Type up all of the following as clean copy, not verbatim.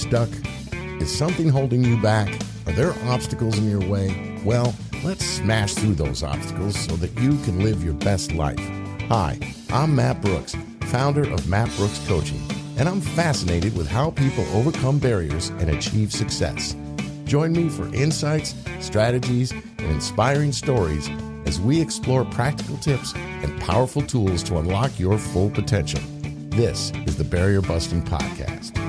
stuck? Is something holding you back? Are there obstacles in your way? Well, let's smash through those obstacles so that you can live your best life. Hi, I'm Matt Brooks, founder of Matt Brooks Coaching, and I'm fascinated with how people overcome barriers and achieve success. Join me for insights, strategies, and inspiring stories as we explore practical tips and powerful tools to unlock your full potential. This is the Barrier Busting Podcast.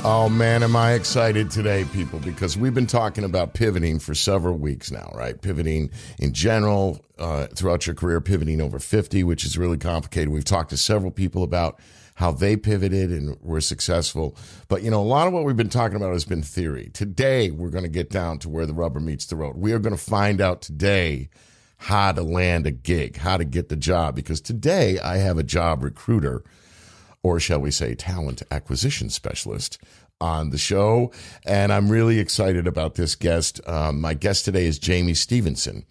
Oh man, am I excited today, people, because we've been talking about pivoting for several weeks now, right? Pivoting in general, throughout your career, pivoting over 50, which is really complicated. We've talked to several people about how they pivoted and were successful. But, you know, a lot of what we've been talking about has been theory. Today, we're going to get down to where the rubber meets the road. We are going to find out today how to land a gig, how to get the job, because today I have a job recruiter, or shall we say talent acquisition specialist, on the show. And I'm really excited about this guest. My guest today is Jamie Stevenson.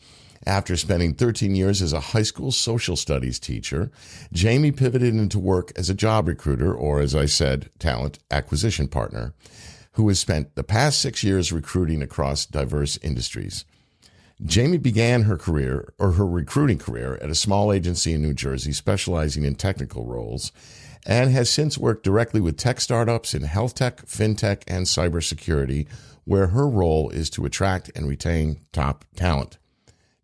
After spending 13 years as a high school social studies teacher, Jamie pivoted into work as a job recruiter, or as I said, talent acquisition partner, who has spent the past 6 years recruiting across diverse industries. Jamie began her recruiting career at a small agency in New Jersey, specializing in technical roles, and has since worked directly with tech startups in health tech, fintech, and cybersecurity, where her role is to attract and retain top talent.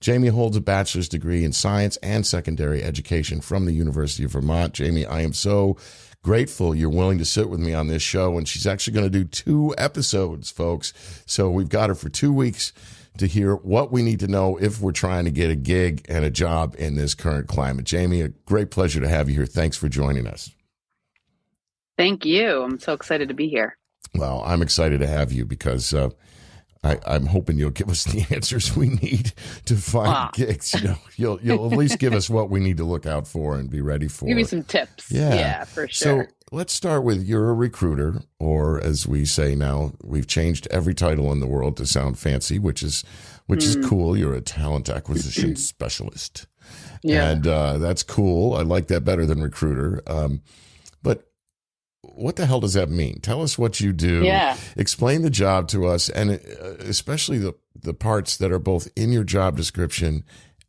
Jamie holds a bachelor's degree in science and secondary education from the University of Vermont. Jamie, I am so grateful you're willing to sit with me on this show, and she's actually going to do 2 episodes, folks. So we've got her for 2 weeks to hear what we need to know if we're trying to get a gig and a job in this current climate. Jamie, a great pleasure to have you here. Thanks for joining us. Thank you. I'm so excited to be here. Well, I'm excited to have you because I'm hoping you'll give us the answers we need to find gigs. You know, you'll at least give us what we need to look out for and be ready for. Give me some tips. Yeah, for sure. So let's start with, you're a recruiter, or as we say now, we've changed every title in the world to sound fancy, which is cool. You're a talent acquisition specialist. Yeah. And that's cool. I like that better than recruiter. But what the hell does that mean? Tell us what you do. Yeah. Explain the job to us, and especially the parts that are both in your job description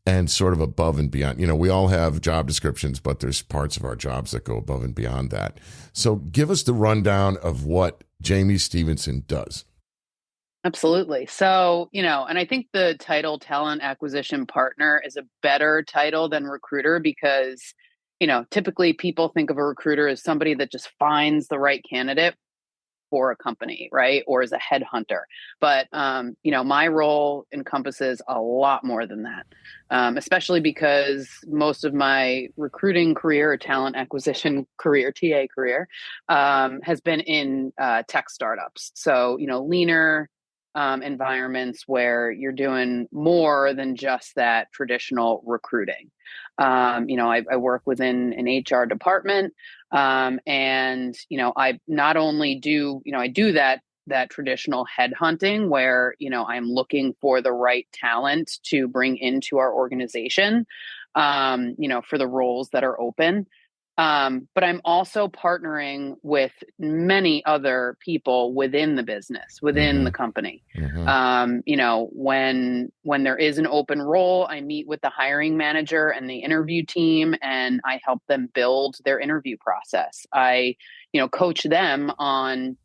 and sort of above and beyond. You know, we all have job descriptions, but there's parts of our jobs that go above and beyond that. So give us the rundown of what Jamie Stevenson does. Absolutely. So, you know, and I think the title talent acquisition partner is a better title than recruiter because, you know, typically people think of a recruiter as somebody that just finds the right candidate for a company, right? Or as a headhunter. But, you know, my role encompasses a lot more than that, especially because most of my recruiting career or talent acquisition career, TA career, has been in tech startups. So, you know, leaner environments where you're doing more than just that traditional recruiting. You know, I work within an HR department, and you know, I not only do, you know, I do that traditional headhunting where, you know, I'm looking for the right talent to bring into our organization, you know, for the roles that are open. But I'm also partnering with many other people within the business, within the company. You know, when there is an open role, I meet with the hiring manager and the interview team, and I help them build their interview process. I, you know, coach them on,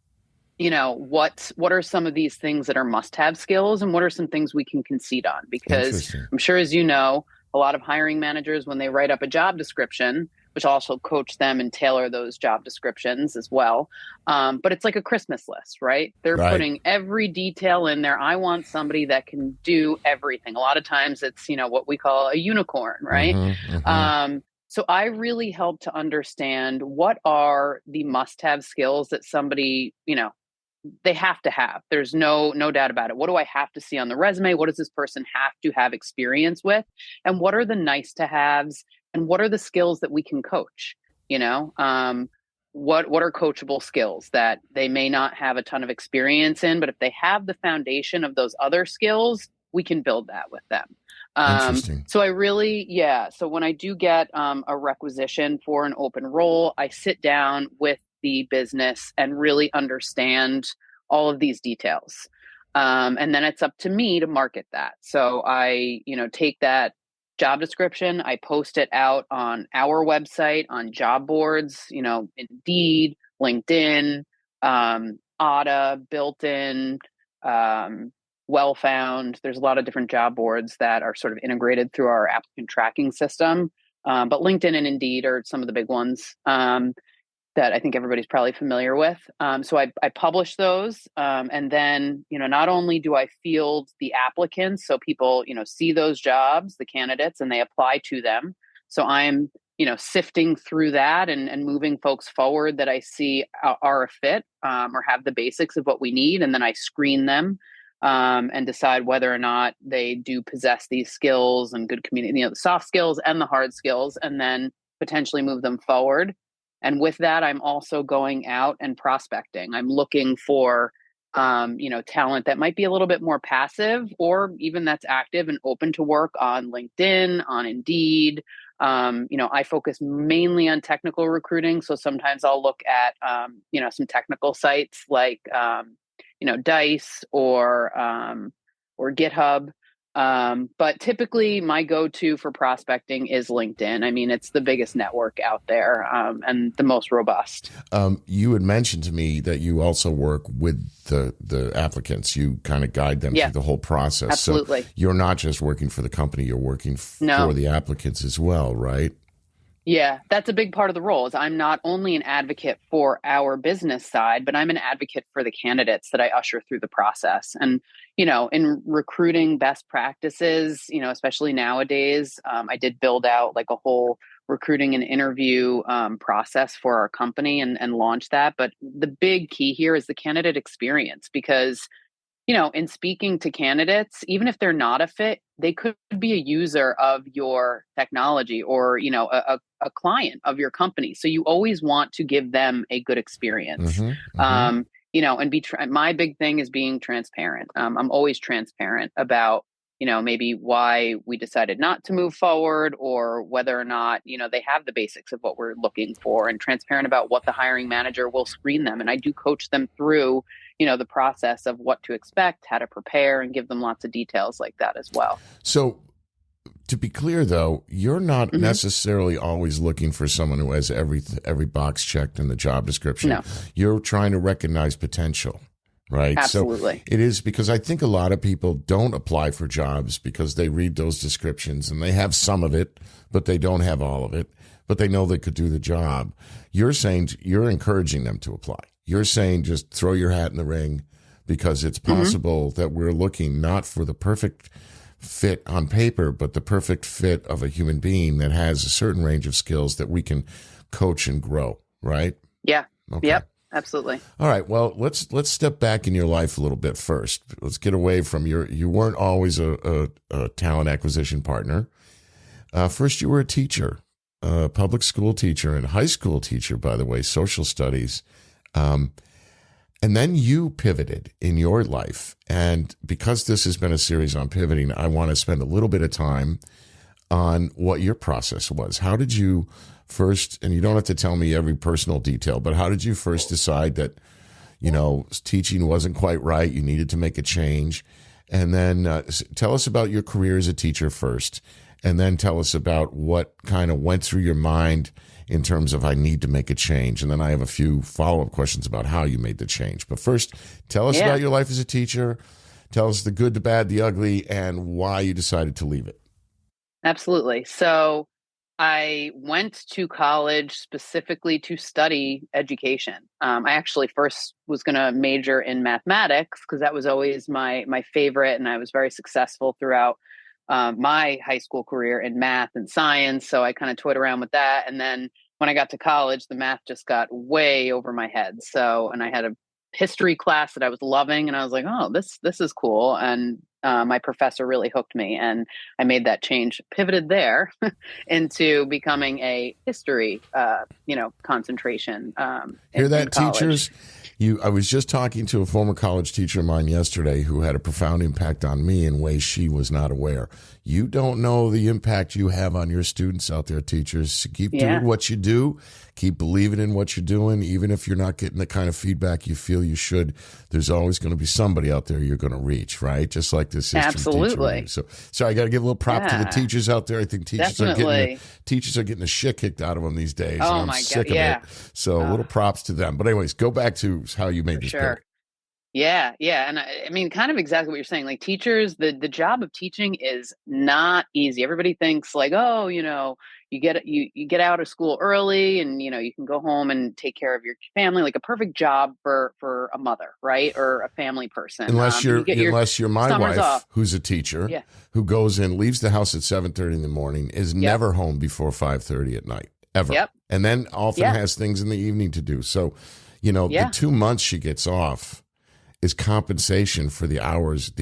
you know, what are some of these things that are must-have skills, and what are some things we can concede on? Because I'm sure, as you know, a lot of hiring managers, when they write up a job description, which also coach them and tailor those job descriptions as well. But it's like a Christmas list, right? They're putting every detail in there. I want somebody that can do everything. A lot of times it's, you know, what we call a unicorn, right? So I really help to understand what are the must-have skills that somebody, you know, they have to have. There's no doubt about it. What do I have to see on the resume? What does this person have to have experience with? And what are the nice to haves? And what are the skills that we can coach? You know, what are coachable skills that they may not have a ton of experience in, but if they have the foundation of those other skills, we can build that with them. Interesting. So I really, yeah. So when I do get a requisition for an open role, I sit down with the business and really understand all of these details. And then it's up to me to market that. So I, take that job description, I post it out on our website, on job boards, Indeed, LinkedIn, Ada, Built In, Well Found. There's a lot of different job boards that are sort of integrated through our applicant tracking system. But LinkedIn and Indeed are some of the big ones that I think everybody's probably familiar with. So I publish those. And then, not only do I field the applicants, so people, see those jobs, the candidates, and they apply to them. So I'm, sifting through that and moving folks forward that I see are a fit or have the basics of what we need. And then I screen them and decide whether or not they do possess these skills and good community, the soft skills and the hard skills, and then potentially move them forward. And with that, I'm also going out and prospecting. I'm looking for, talent that might be a little bit more passive or even that's active and open to work on LinkedIn, on Indeed. I focus mainly on technical recruiting. So sometimes I'll look at, some technical sites like, Dice or GitHub. But typically my go-to for prospecting is LinkedIn. I mean, it's the biggest network out there and the most robust. You had mentioned to me that you also work with the applicants. You kind of guide them through the whole process. Absolutely. So you're not just working for the company, you're working for the applicants as well, right? Yeah, that's a big part of the role is I'm not only an advocate for our business side, but I'm an advocate for the candidates that I usher through the process. And, in recruiting best practices, especially nowadays, I did build out like a whole recruiting and interview process for our company and launch that. But the big key here is the candidate experience because in speaking to candidates, even if they're not a fit, they could be a user of your technology or, a client of your company. So you always want to give them a good experience. Mm-hmm, mm-hmm. And my big thing is being transparent. I'm always transparent about, maybe why we decided not to move forward or whether or not, they have the basics of what we're looking for and transparent about what the hiring manager will screen them. And I do coach them through the process of what to expect, how to prepare, and give them lots of details like that as well. So to be clear, though, you're not necessarily always looking for someone who has every box checked in the job description. No. You're trying to recognize potential, right? Absolutely. So it is because I think a lot of people don't apply for jobs because they read those descriptions and they have some of it, but they don't have all of it, but they know they could do the job. You're saying you're encouraging them to apply. You're saying just throw your hat in the ring because it's possible that we're looking not for the perfect fit on paper, but the perfect fit of a human being that has a certain range of skills that we can coach and grow, right? Yeah. Okay. Yep. Absolutely. All right. Well, let's step back in your life a little bit first. Let's get away from you weren't always a talent acquisition partner. First, you were a teacher, a public school teacher and high school teacher, by the way, social studies. And then you pivoted in your life. And because this has been a series on pivoting, I want to spend a little bit of time on what your process was. How did you first, and you don't have to tell me every personal detail, but how did you first decide that, teaching wasn't quite right, you needed to make a change? And then tell us about your career as a teacher first, and then tell us about what kind of went through your mind in terms of I need to make a change. And then I have a few follow-up questions about how you made the change. But first, tell us about your life as a teacher. Tell us the good, the bad, the ugly, and why you decided to leave it. Absolutely. So I went to college specifically to study education. I actually first was going to major in mathematics because that was always my favorite, and I was very successful throughout my high school career in math and science. So I kind of toyed around with that. And then when I got to college, the math just got way over my head. So, and I had a history class that I was loving and I was like, oh, this is cool. And my professor really hooked me, and I made that change, pivoted there into becoming a history, concentration Hear in that, college. teachers? I was just talking to a former college teacher of mine yesterday who had a profound impact on me in ways she was not aware. You don't know the impact you have on your students out there, teachers. Keep Yeah, doing what you do. Keep believing in what you're doing, even if you're not getting the kind of feedback you feel you should. There's always going to be somebody out there you're going to reach, right? Just like this history absolutely. teacher. So, sorry, I got to give a little prop to the Yeah, teachers out there. I think definitely. teachers are getting the shit kicked out of them these days, and Oh I'm my God. sick of Yeah, it. So, a little props to them. But anyways, go back to how you made for this pivot. sure. Yeah, yeah, and I mean, kind of exactly what you're saying. Like teachers, the job of teaching is not easy. Everybody thinks like, oh, you get out of school early, and you can go home and take care of your family, like a perfect job for a mother, right, or a family person. And you get your Unless you're my summers wife, off. who's a teacher, Yeah. who goes in, leaves the house at 7:30 in the morning, is Yep. never home before 5:30 at night, ever, Yep. and then often Yeah. has things in the evening to do. So, the Yeah. 2 months she gets off is compensation for the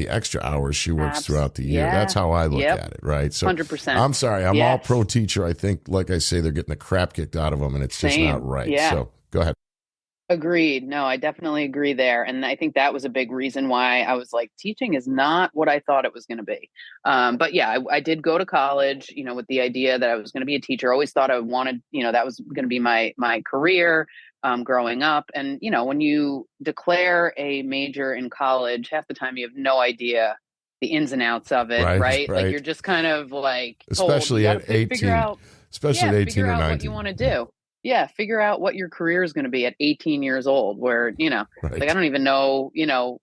extra hours she works throughout the year. Yeah. That's how I look Yep. at it, right? So 100%. I'm sorry, I'm all Yes. pro teacher. I think, like I say, they're getting the crap kicked out of them, and it's just Same. not right. Yeah. So go ahead. Agreed. No, I definitely agree there. And I think that was a big reason why I was like, teaching is not what I thought it was going to be. But yeah, I did go to college, with the idea that I was going to be a teacher. I always thought I wanted, that was going to be my career growing up. And, when you declare a major in college, half the time you have no idea the ins and outs of it, right? Like you're just kind of like told, especially at 18, figure out, especially at 18 figure or out 19. what you want to do. Yeah, figure out what your career is going to be at 18 years old, where, Right. like I don't even know,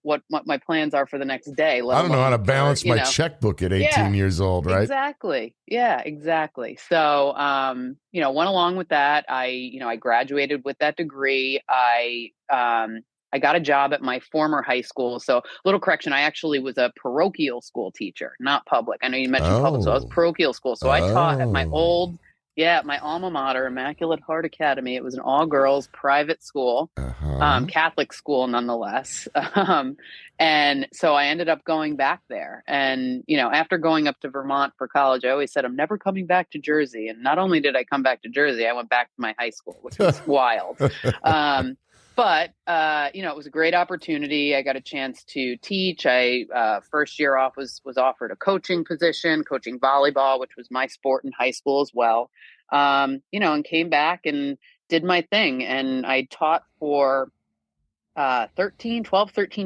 what my plans are for the next day. I don't know how to balance my checkbook at 18 years old, right? Exactly. Yeah, exactly. So, went along with that. I graduated with that degree. I got a job at my former high school. So, little correction, I actually was a parochial school teacher, not public. I know you mentioned public, so I was parochial school. So I taught at my my alma mater, Immaculate Heart Academy. It was an all-girls private school, Catholic school nonetheless. And so I ended up going back there. And, after going up to Vermont for college, I always said, I'm never coming back to Jersey. And not only did I come back to Jersey, I went back to my high school, which was wild. But it was a great opportunity. I got a chance to teach. I first year off was offered a coaching position, coaching volleyball, which was my sport in high school as well. And came back and did my thing. And I taught for 13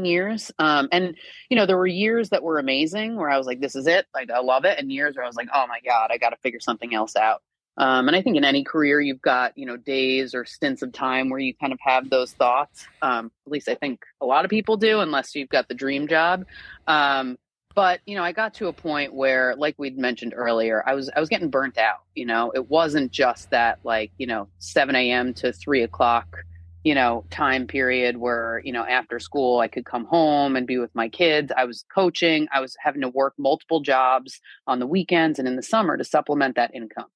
years. And there were years that were amazing where I was like, this is it. Like, I love it. And years where I was like, oh my God, I got to figure something else out. And I think in any career, you've got, days or stints of time where you kind of have those thoughts. At least I think a lot of people do, unless you've got the dream job. But, I got to a point where, like we'd mentioned earlier, I was getting burnt out. It wasn't just that 7 a.m. to 3 o'clock, time period where, after school I could come home and be with my kids. I was coaching. I was having to work multiple jobs on the weekends and in the summer to supplement that income.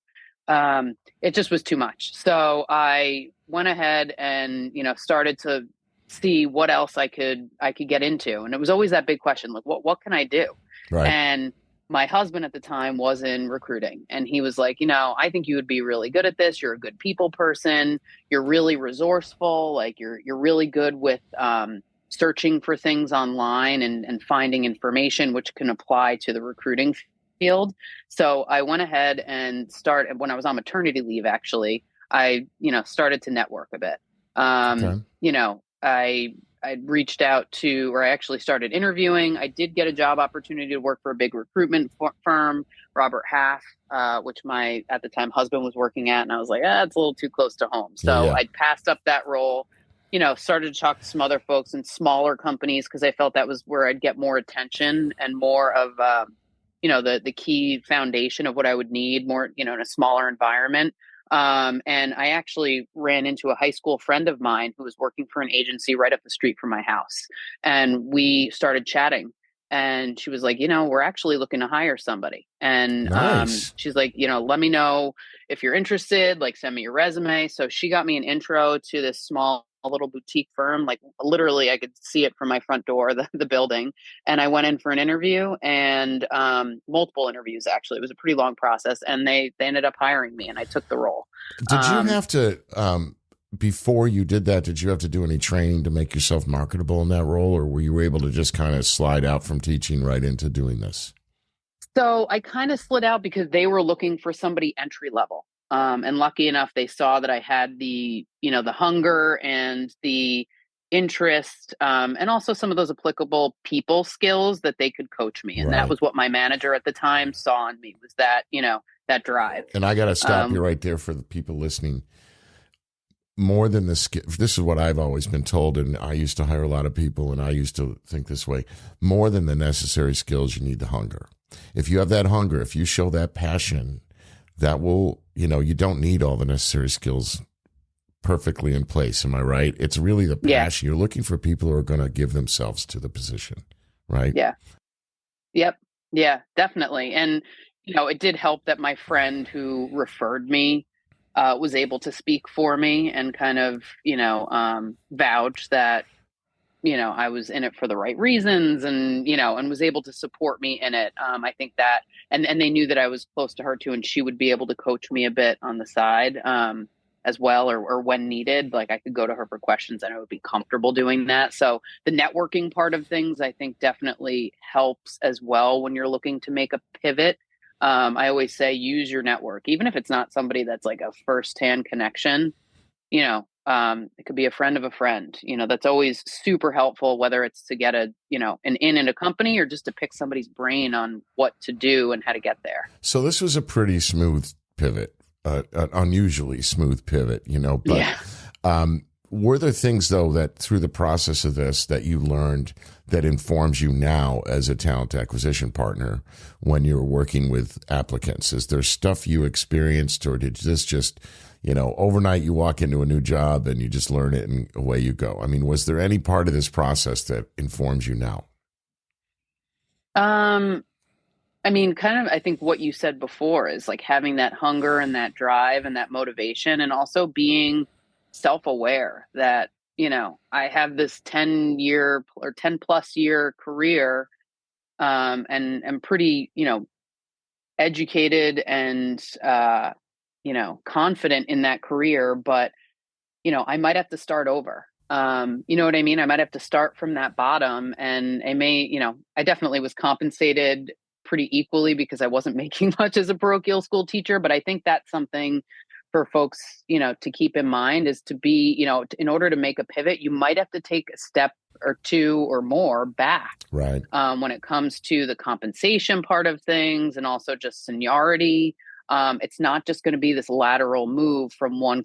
It just was too much. So I went ahead and, started to see what else I could get into. And it was always that big question, like, what can I do? Right. And my husband at the time was in recruiting, and he was like, I think you would be really good at this. You're a good people person. You're really resourceful. Like you're really good with, searching for things online and finding information, which can apply to the recruiting field. So I went ahead and when I was on maternity leave, actually, I, started to network a bit. I reached out to, or I actually started interviewing. I did get a job opportunity to work for a big recruitment firm, Robert Half, which my, at the time, husband was working at. And I was like, it's a little too close to home. So I passed up that role, started to talk to some other folks in smaller companies because I felt that was where I'd get more attention and more of, the key foundation of what I would need more, in a smaller environment. And I actually ran into a high school friend of mine who was working for an agency right up the street from my house. And we started chatting, and she was like, we're actually looking to hire somebody. And, nice. She's like, let me know if you're interested, like send me your resume. So she got me an intro to this small little boutique firm. Like literally I could see it from my front door, the building. And I went in for an interview and multiple interviews, actually. It was a pretty long process. And they ended up hiring me and I took the role. Did you have to, before you did that, did you have to do any training to make yourself marketable in that role? Or were you able to just kind of slide out from teaching right into doing this? So I kind of slid out because they were looking for somebody entry level. And lucky enough, they saw that I had the hunger and the interest, and also some of those applicable people skills that they could coach me. And that was what my manager at the time saw in me, was that, that drive. And I got to stop you right there for the people listening. More than the skill, this is what I've always been told, and I used to hire a lot of people, and I used to think this way. More than the necessary skills, you need the hunger. If you have that hunger, if you show that passion, that will, you don't need all the necessary skills perfectly in place. Am I right? It's really the passion. Yeah. You're looking for people who are going to give themselves to the position, right? Yeah. Yep. Yeah, definitely. And, it did help that my friend who referred me was able to speak for me and kind of, vouch that, I was in it for the right reasons and, and was able to support me in it. I think that, and they knew that I was close to her too, and she would be able to coach me a bit on the side as well, or when needed, like I could go to her for questions and I would be comfortable doing that. So the networking part of things, I think definitely helps as well when you're looking to make a pivot. I always say, use your network, even if it's not somebody that's like a firsthand connection, it could be a friend of a friend, that's always super helpful, whether it's to get an in a company or just to pick somebody's brain on what to do and how to get there. So this was a pretty smooth pivot, an unusually smooth pivot, but were there things though that through the process of this that you learned that informs you now as a talent acquisition partner when you're working with applicants? Is there stuff you experienced, or did this just, overnight you walk into a new job and you just learn it and away you go? I mean, was there any part of this process that informs you now? Kind of, I think what you said before is like having that hunger and that drive and that motivation, and also being self-aware that, I have this 10-year or 10 plus year career, and I'm pretty, educated and, confident in that career, but, I might have to start over. You know what I mean? I might have to start from that bottom, and I definitely was compensated pretty equally because I wasn't making much as a parochial school teacher, but I think that's something for folks, to keep in mind, is to be, in order to make a pivot, you might have to take a step or two or more back. Right. When it comes to the compensation part of things and also just seniority. It's not just going to be this lateral move from one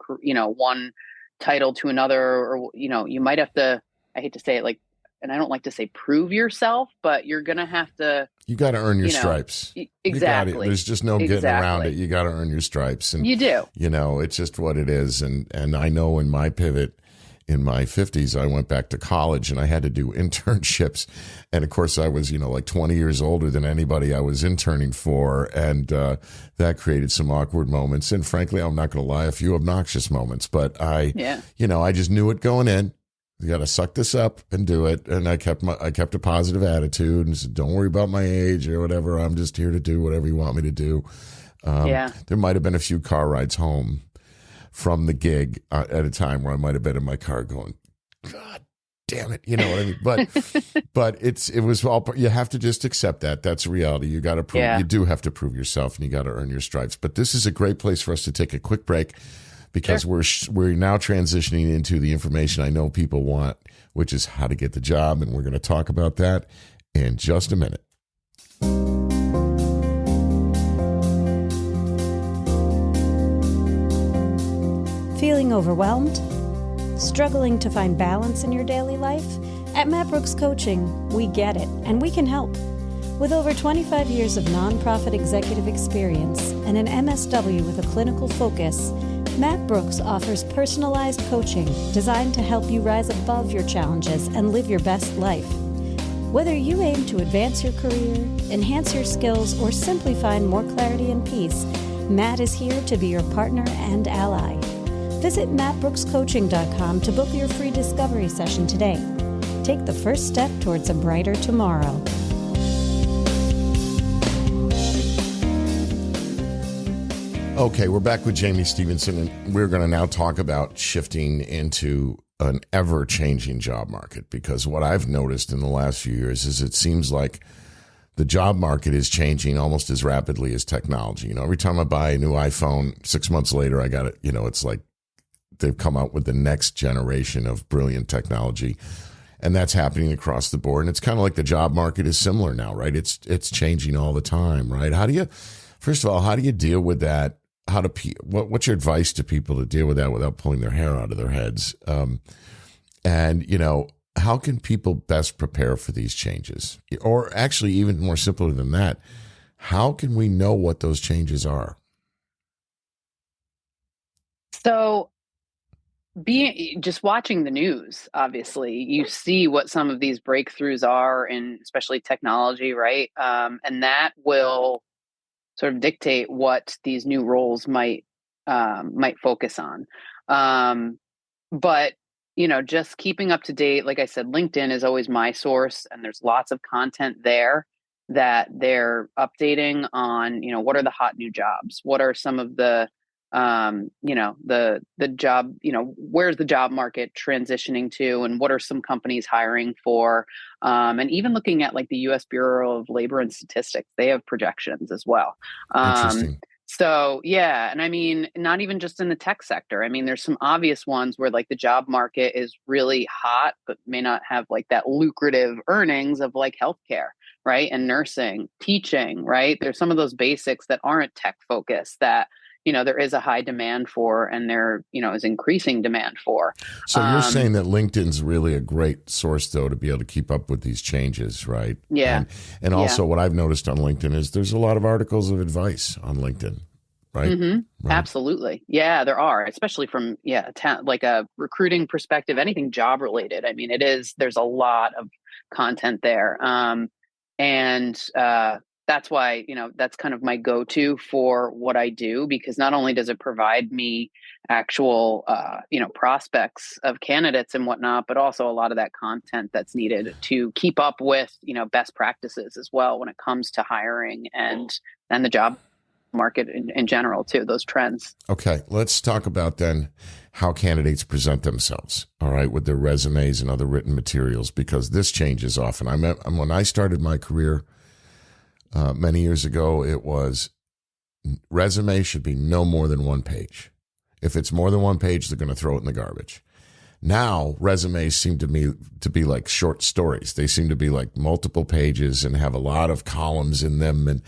title to another, or, you might have to, I hate to say it and I don't like to say prove yourself, but you're going to have to. You got to earn your stripes. Exactly. There's just no getting around it. You got to earn your stripes. And you do. It's just what it is. And I know in my pivot in my 50s, I went back to college and I had to do internships. And of course, I was, like 20 years older than anybody I was interning for. And that created some awkward moments. And frankly, I'm not going to lie, a few obnoxious moments. But I just knew it going in. You got to suck this up and do it. And I kept a positive attitude and said, don't worry about my age or whatever. I'm just here to do whatever you want me to do. There might have been a few car rides home from the gig at a time where I might have been in my car going, God damn it. You know what I mean? But it was all, you have to just accept that. That's reality. You got to prove, you do have to prove yourself, and you got to earn your stripes. But this is a great place for us to take a quick break, because we're now transitioning into the information I know people want, which is how to get the job. And we're going to talk about that in just a minute. Feeling overwhelmed? Struggling to find balance in your daily life? At Matt Brooks Coaching, we get it, and we can help. With over 25 years of nonprofit executive experience and an MSW with a clinical focus, Matt Brooks offers personalized coaching designed to help you rise above your challenges and live your best life. Whether you aim to advance your career, enhance your skills, or simply find more clarity and peace, Matt is here to be your partner and ally. Visit mattbrookscoaching.com to book your free discovery session today. Take the first step towards a brighter tomorrow. Okay, we're back with Jamie Stevenson, and we're going to now talk about shifting into an ever-changing job market, because what I've noticed in the last few years is it seems like the job market is changing almost as rapidly as technology. You know, every time I buy a new iPhone, 6 months later, I got it. You know, it's like they've come out with the next generation of brilliant technology, and that's happening across the board. And it's kind of like the job market is similar now, right? It's changing all the time, right? First of all, how do you deal with that? What's your advice to people to deal with that without pulling their hair out of their heads? And, you know, how can people best prepare for these changes? Or actually, even more simpler than that, how can we know what those changes are? So just watching the news, obviously, you see what some of these breakthroughs are in especially technology, right? And that will sort of dictate what these new roles might focus on. But, you know, just keeping up to date, like I said, LinkedIn is always my source, and there's lots of content there that they're updating on, you know, what are the hot new jobs? What are some of the, you know, the job, you know, where's the job market transitioning to, and what are some companies hiring for? And even looking at like the U.S. Bureau of Labor and Statistics, they have projections as well. Interesting. So, yeah. And I mean, not even just in the tech sector. I mean, there's some obvious ones where like the job market is really hot, but may not have like that lucrative earnings of like healthcare, right? And nursing, teaching, right? There's some of those basics that aren't tech focused that, you know, there is a high demand for, and there, you know, is increasing demand for. So you're saying that LinkedIn's really a great source, though, to be able to keep up with these changes, right? Yeah. And also what I've noticed on LinkedIn is there's a lot of articles of advice on LinkedIn, right? Mm-hmm. Right. Absolutely. Yeah, there are, especially from, like a recruiting perspective, anything job related. I mean, there's a lot of content there. That's why, you know, that's kind of my go-to for what I do, because not only does it provide me actual, you know, prospects of candidates and whatnot, but also a lot of that content that's needed to keep up with, you know, best practices as well when it comes to hiring and the job market in general too, those trends. Okay, let's talk about then how candidates present themselves, all right, with their resumes and other written materials, because this changes often. When I started my career, many years ago, it was resume should be no more than one page. If it's more than one page, they're going to throw it in the garbage. Now, resumes seem to me to be like short stories. They seem to be like multiple pages and have a lot of columns in them. And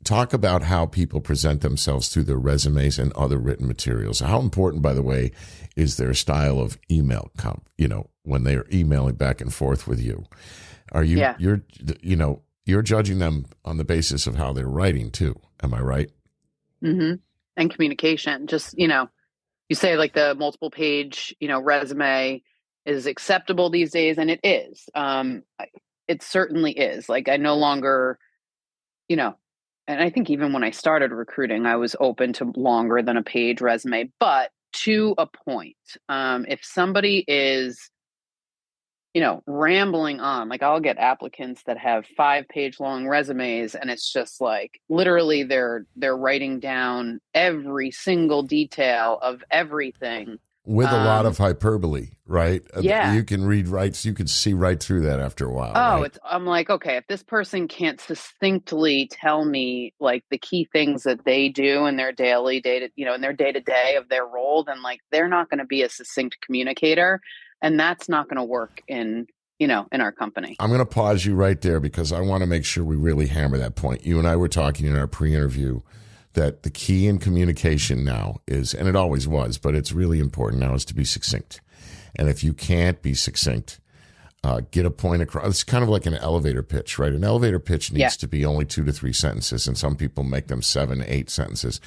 talk about how people present themselves through their resumes and other written materials. How important, by the way, is their style of email, you know, when they are emailing back and forth with you? Are you, you're judging them on the basis of how they're writing too. Am I right? Mm-hmm. And communication, just, you know, you say like the multiple page, you know, resume is acceptable these days. And it is, it certainly is. Like I no longer, you know, and I think even when I started recruiting, I was open to longer than a page resume, but to a point. If somebody is, you know, rambling on, like I'll get applicants that have 5-page long resumes, and it's just like literally they're writing down every single detail of everything with a lot of hyperbole, right? Yeah, you can you can see right through that after a while. Oh, right? I'm like, okay, if this person can't succinctly tell me like the key things that they do in their daily in their day to day of their role, then like they're not going to be a succinct communicator. And that's not going to work in our company. I'm going to pause you right there because I want to make sure we really hammer that point. You and I were talking in our pre-interview that the key in communication now is, and it always was, but it's really important now, is to be succinct. And if you can't be succinct, get a point across. It's kind of like an elevator pitch, right? An elevator pitch needs to be only 2 to 3 sentences, and some people make them 7, 8 sentences.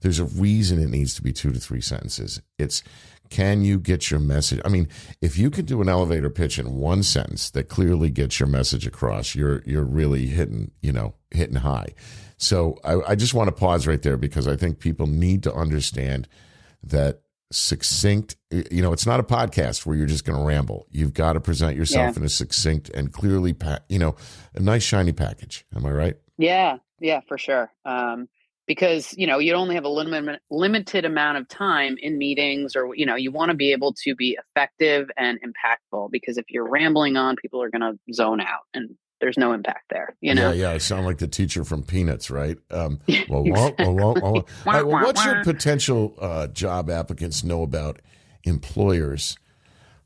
There's a reason it needs to be 2 to 3 sentences. It's can you get your message? I mean, if you can do an elevator pitch in one sentence that clearly gets your message across, you're really hitting high. So I just want to pause right there because I think people need to understand that succinct, it's not a podcast where you're just going to ramble. You've got to present yourself in a succinct and clearly, a nice shiny package. Am I right? Yeah, for sure. Because, you only have a limited amount of time in meetings or, you want to be able to be effective and impactful because if you're rambling on, people are going to zone out and there's no impact there, Yeah, I sound like the teacher from Peanuts, right? All right, well, what should potential job applicants know about employers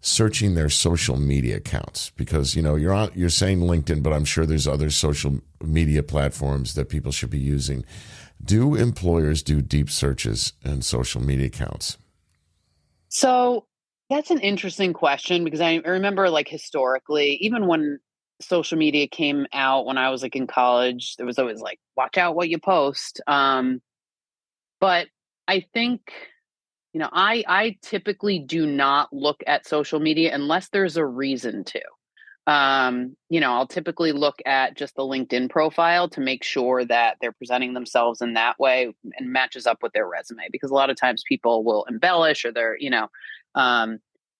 searching their social media accounts? Because, you're saying LinkedIn, but I'm sure there's other social media platforms that people should be using. Do employers do deep searches in social media accounts? So that's an interesting question because I remember historically, even when social media came out when I was in college, there was always watch out what you post. But I think, I typically do not look at social media unless there's a reason to. I'll typically look at just the LinkedIn profile to make sure that they're presenting themselves in that way and matches up with their resume, because a lot of times people will embellish or they're,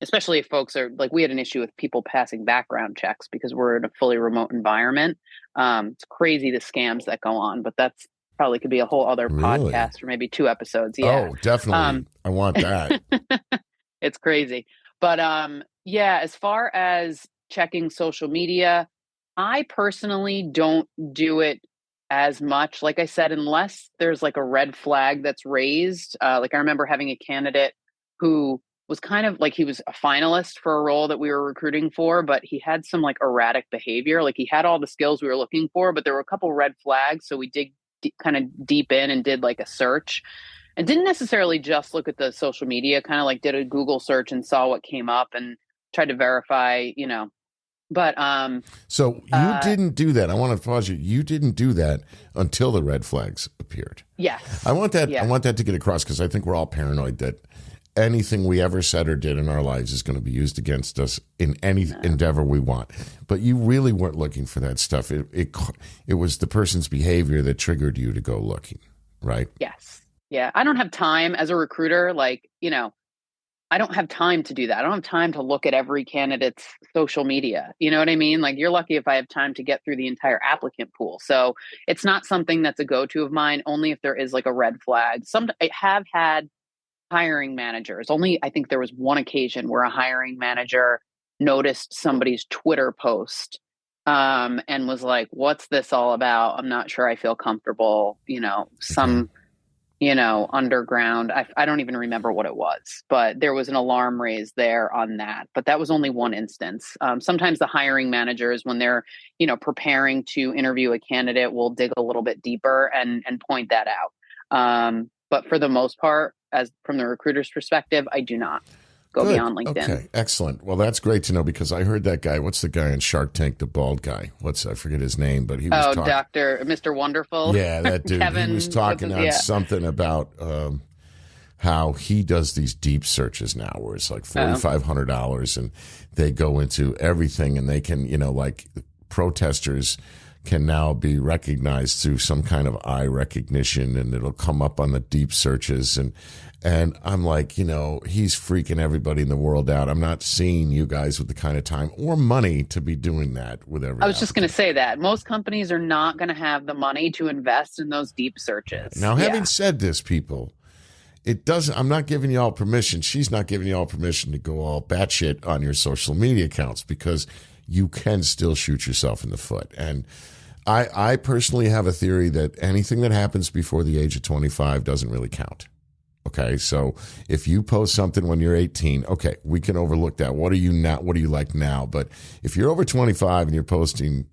especially if folks are we had an issue with people passing background checks because we're in a fully remote environment. It's crazy the scams that go on, but that's probably could be a whole other podcast or maybe 2 episodes. Yeah. Oh, definitely. I want that. It's crazy. But as far as checking social media, I personally don't do it as much. Like I said, unless there's a red flag that's raised. I remember having a candidate who was kind of he was a finalist for a role that we were recruiting for, but he had some erratic behavior. He had all the skills we were looking for, but there were a couple red flags. So we dig kind of deep in and did a search and didn't necessarily just look at the social media, kind of did a Google search and saw what came up and tried to verify, but so you didn't do that. I want to pause you. You didn't do that until the red flags appeared. Yes. I want that to get across because I think we're all paranoid that anything we ever said or did in our lives is going to be used against us in any endeavor we want. But you really weren't looking for that stuff. It was the person's behavior that triggered you to go looking, right? Yes. Yeah. I don't have time as a recruiter. I don't have time to do that. I don't have time to look at every candidate's social media. You know what I mean? You're lucky if I have time to get through the entire applicant pool. So it's not something that's a go-to of mine, only if there is a red flag. I have had hiring managers. Only I think there was one occasion where a hiring manager noticed somebody's Twitter post and was like, what's this all about? I'm not sure I feel comfortable, underground. I don't even remember what it was, but there was an alarm raised there on that. But that was only one instance. Sometimes the hiring managers, when they're, preparing to interview a candidate, will dig a little bit deeper and point that out. But for the most part, as from the recruiter's perspective, I do not go beyond LinkedIn. Okay, excellent. Well, that's great to know because I heard that guy. What's the guy on Shark Tank? The bald guy. I forget his name, but he was talking. Mr. Wonderful. Yeah, that dude. Kevin, he was talking on something about how he does these deep searches now, where it's $4,500, and they go into everything, and they can, protesters can now be recognized through some kind of eye recognition, and it'll come up on the deep searches. And I'm like, he's freaking everybody in the world out. I'm not seeing you guys with the kind of time or money to be doing that with everyone. I was just going to say that most companies are not going to have the money to invest in those deep searches. Now, having said this, people, I'm not giving you all permission. She's not giving you all permission to go all batshit on your social media accounts because you can still shoot yourself in the foot. And I personally have a theory that anything that happens before the age of 25 doesn't really count. Okay, so if you post something when you're 18, okay, we can overlook that. What are you like now? But if you're over 25 and you're posting,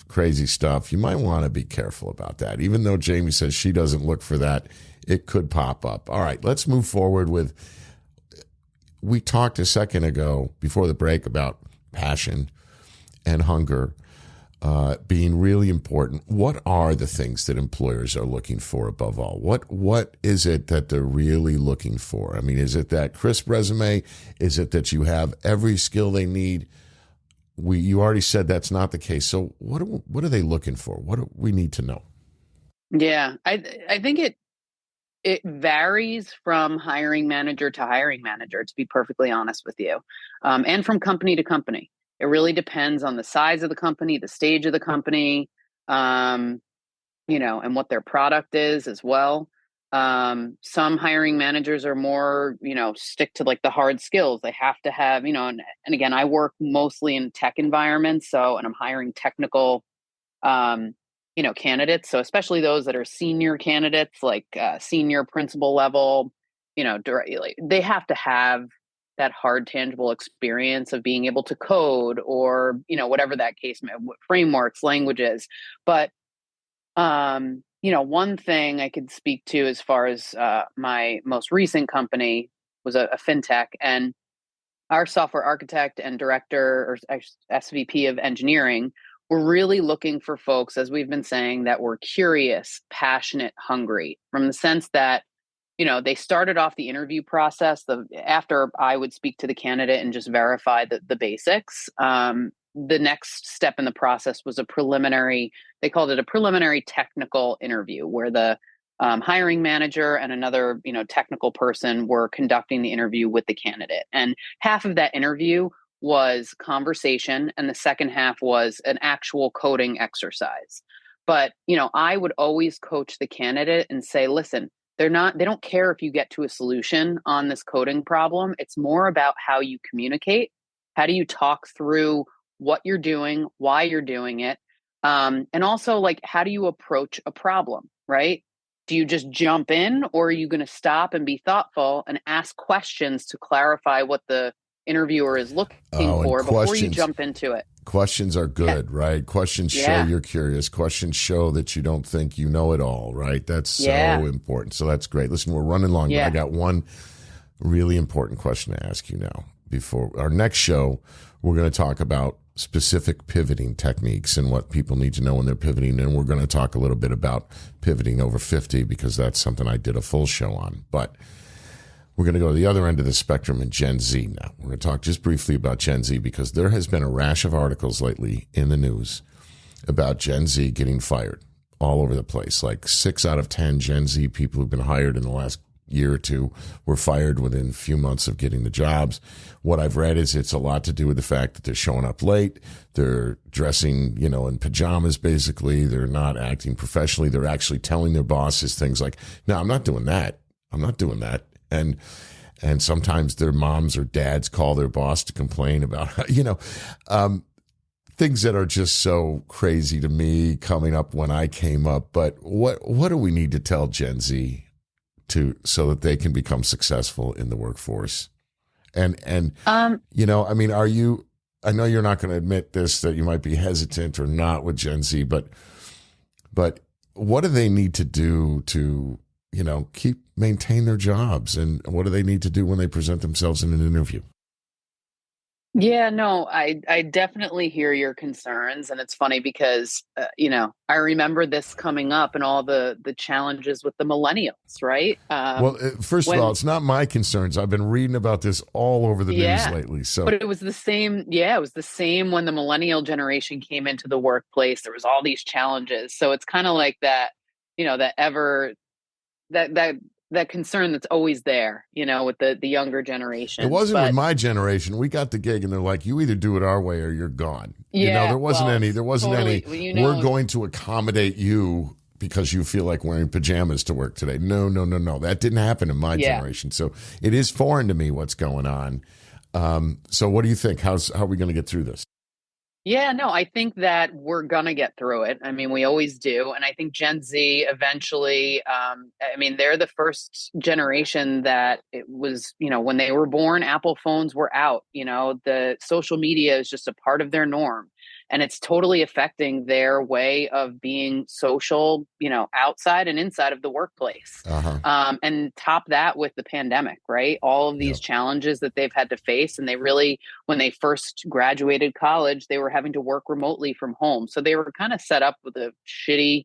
crazy stuff, you might want to be careful about that. Even though Jamie says she doesn't look for that, it could pop up. All right, let's move forward with, we talked a second ago before the break about passion and hunger. being really important. What are the things that employers are looking for above all? What is it that they're really looking for? I mean, is it that crisp resume? Is it that you have every skill they need? You already said that's not the case. So what are they looking for? What do we need to know? Yeah, I think it varies from hiring manager to hiring manager, to be perfectly honest with you, and from company to company. It really depends on the size of the company, the stage of the company, and what their product is as well. Some hiring managers are more, stick to like the hard skills. They have to have, and again, I work mostly in tech environments, and I'm hiring technical, candidates. So especially those that are senior candidates, like senior principal level, they have to have that hard, tangible experience of being able to code or, whatever that case may, frameworks, languages. But, one thing I could speak to as far as my most recent company was a fintech, and our software architect and director or SVP of engineering were really looking for folks, as we've been saying, that were curious, passionate, hungry, from the sense that they started off the interview process after I would speak to the candidate and just verify the basics. The next step in the process was they called it a preliminary technical interview, where the hiring manager and another, technical person were conducting the interview with the candidate. And half of that interview was conversation, and the second half was an actual coding exercise. But, I would always coach the candidate and say, listen, they don't care if you get to a solution on this coding problem. It's more about how you communicate. How do you talk through what you're doing, why you're doing it? And also, like, how do you approach a problem, right? Do you just jump in, or are you going to stop and be thoughtful and ask questions to clarify what the interviewer is looking for before you jump into it? Questions are good, right? Questions show you're curious. Questions show that you don't think you know it all, right? That's so important. So that's great. Listen, we're running long, but I got one really important question to ask you now. Before our next show, we're going to talk about specific pivoting techniques and what people need to know when they're pivoting. And we're going to talk a little bit about pivoting over 50, because that's something I did a full show on. But we're going to go to the other end of the spectrum in Gen Z now. We're going to talk just briefly about Gen Z, because there has been a rash of articles lately in the news about Gen Z getting fired all over the place. Like 6 out of 10 Gen Z people who've been hired in the last year or two were fired within a few months of getting the jobs. What I've read is it's a lot to do with the fact that they're showing up late. They're dressing, in pajamas, basically. They're not acting professionally. They're actually telling their bosses things like, no, I'm not doing that. I'm not doing that. And sometimes their moms or dads call their boss to complain about, things that are just so crazy to me coming up when I came up. But what do we need to tell Gen Z so that they can become successful in the workforce? And I know you're not going to admit this, that you might be hesitant or not with Gen Z, but what do they need to do to maintain their jobs, and what do they need to do when they present themselves in an interview? Yeah, no, I definitely hear your concerns. And it's funny because, I remember this coming up and all the challenges with the millennials, right? First of all, it's not my concerns. I've been reading about this all over the news lately. But it was the same. Yeah, it was the same when the millennial generation came into the workplace. There was all these challenges. So it's kind of like that, that concern that's always there, with the younger generation. It wasn't with my generation. We got the gig and they're like, you either do it our way or you're gone. Yeah, there wasn't any, we're going to accommodate you because you feel like wearing pajamas to work today. No. That didn't happen in my generation. So it is foreign to me what's going on. So what do you think? How are we going to get through this? Yeah, no, I think that we're going to get through it. I mean, we always do. And I think Gen Z eventually, they're the first generation that it was, when they were born, Apple phones were out. The social media is just a part of their norm. and it's totally affecting their way of being social, outside and inside of the workplace. And top that with the pandemic, right? All of these challenges that they've had to face. And they really, when they first graduated college, they were having to work remotely from home. So they were kind of set up with a shitty,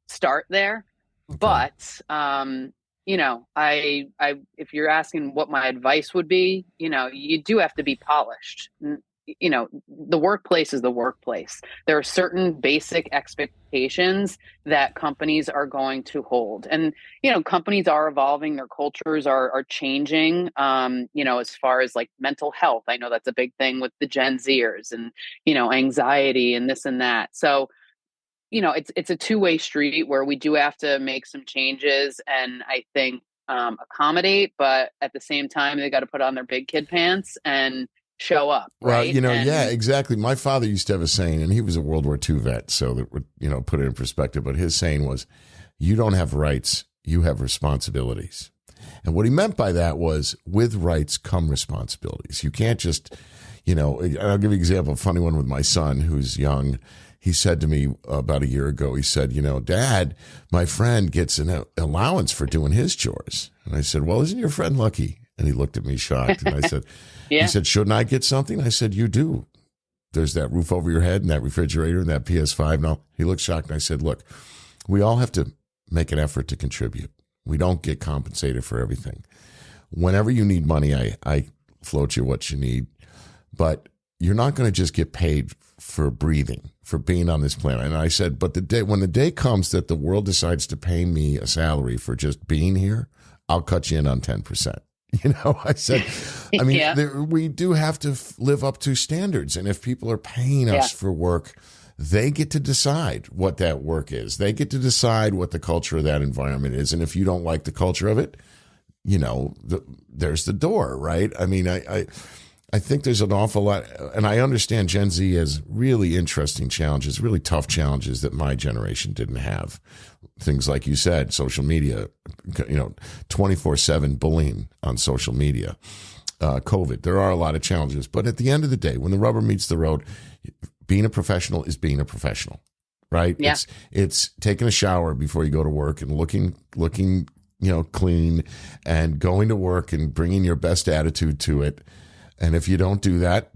start there. Okay. But, I if you're asking what my advice would be, you do have to be polished. The workplace is the workplace. There are certain basic expectations that companies are going to hold. And, companies are evolving, their cultures are changing, as far as like mental health. I know that's a big thing with the Gen Zers and, anxiety and this and that. So, it's a two-way street where we do have to make some changes and I think accommodate, but at the same time, they got to put on their big kid pants and show up. Right? Well, yeah, exactly. My father used to have a saying, and he was a World War II vet, so that would, put it in perspective. But his saying was, you don't have rights, you have responsibilities. And what he meant by that was, with rights come responsibilities. You can't just, I'll give you an example, a funny one with my son who's young. He said to me about a year ago, he said, Dad, my friend gets an allowance for doing his chores. And I said, well, isn't your friend lucky? And he looked at me shocked. And I said, He said, shouldn't I get something? I said, you do. There's that roof over your head and that refrigerator and that PS5 and all. He looked shocked. And I said, look, we all have to make an effort to contribute. We don't get compensated for everything. Whenever you need money, I float you what you need. But you're not going to just get paid for breathing, for being on this planet. And I said, but when the day comes that the world decides to pay me a salary for just being here, I'll cut you in on 10%. I said, we do have to live up to standards. And if people are paying us for work, they get to decide what that work is. They get to decide what the culture of that environment is. And if you don't like the culture of it, there's the door, right? I mean, I think there's an awful lot, and I understand Gen Z has really interesting challenges, really tough challenges that my generation didn't have. Things like you said, social media, 24/7 bullying on social media, COVID. There are a lot of challenges, but at the end of the day, when the rubber meets the road, being a professional is being a professional, right? Yeah. It's taking a shower before you go to work and looking, clean and going to work and bringing your best attitude to it. And if you don't do that,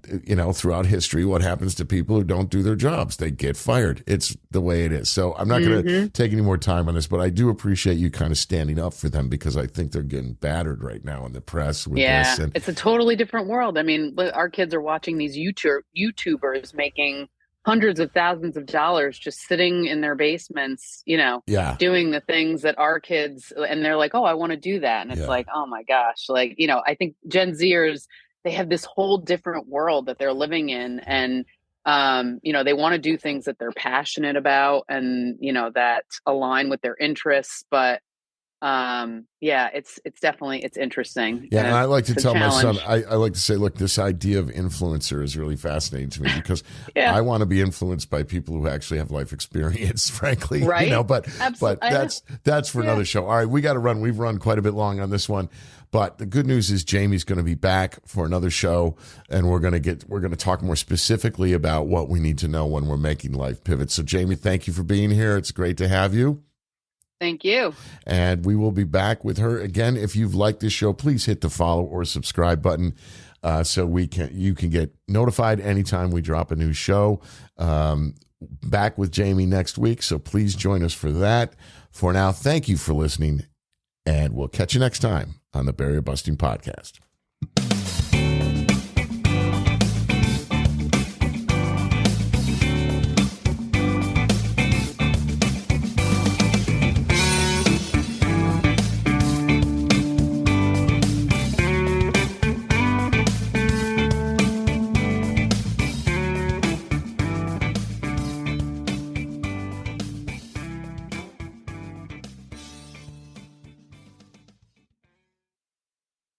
throughout history, what happens to people who don't do their jobs? They get fired. It's the way it is. So I'm not going to take any more time on this, but I do appreciate you kind of standing up for them because I think they're getting battered right now in the press with this. And it's a totally different world. I mean, our kids are watching these YouTubers making hundreds of thousands of dollars just sitting in their basements, doing the things that our kids, and they're like, oh, I want to do that. And it's like, oh my gosh, I think Gen Zers, they have this whole different world that they're living in. And, they want to do things that they're passionate about and, that align with their interests. But it's definitely, it's interesting. Yeah. And I like to tell my son, I like to say, look, this idea of influencer is really fascinating to me because I want to be influenced by people who actually have life experience, frankly, right? But that's for another show. All right. We got to run. We've run quite a bit long on this one. But the good news is Jamie's going to be back for another show, and we're going to talk more specifically about what we need to know when we're making life pivots. So, Jamie, thank you for being here. It's great to have you. Thank you. And we will be back with her again. If you've liked this show, please hit the follow or subscribe button so you can get notified anytime we drop a new show. Back with Jamie next week, so please join us for that. For now, thank you for listening, and we'll catch you next time on the Barrier Busting Podcast.